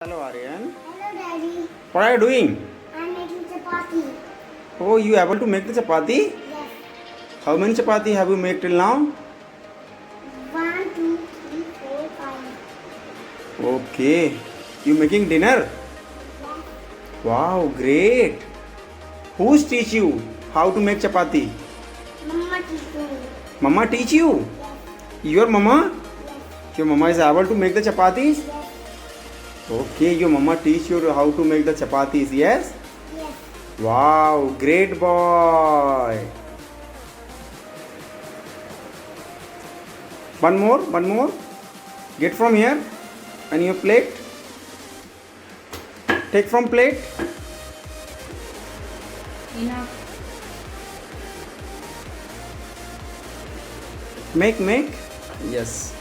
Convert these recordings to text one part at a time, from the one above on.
Hello Aryan. Hello, Daddy. What are you doing? I'm making chapati. Oh, you able to make the chapati? Yes. How many chapati have you made till now? 1, 2, 3, 4, 5. Okay. You making dinner? Yes. Wow, great. Who's teach you how to make chapati? Mama teach me. Mama teach you? Yes. Your mama? Yes. Your mama is able to make the chapatis? Yes. Okay, your mama teach you how to make the chapatis, yes? Yes. Wow, great boy. One more. Get from here and your plate. Take from plate. Enough. Make. Yes.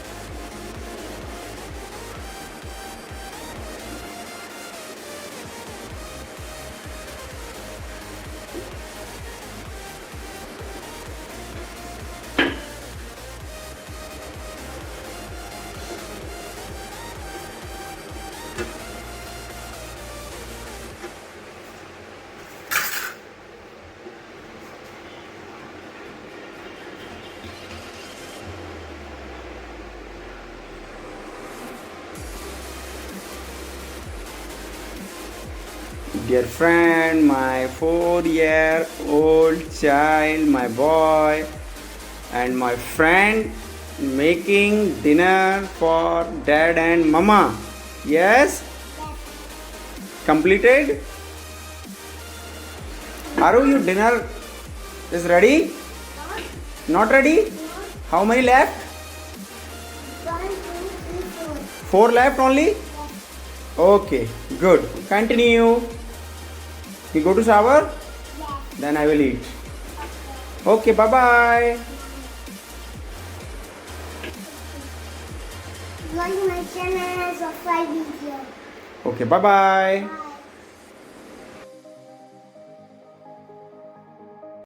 Dear friend, my 4-year-old child, my boy, and my friend making dinner for dad and mama. Yes? Completed? Aru, your dinner is ready? Not ready? How many left? 1, 2, 3, 4. 4 left only? Okay, good. Continue. You go to shower? Yes. Then I will eat. Okay, bye bye. Like my channel and subscribe video. Okay, bye bye. Bye.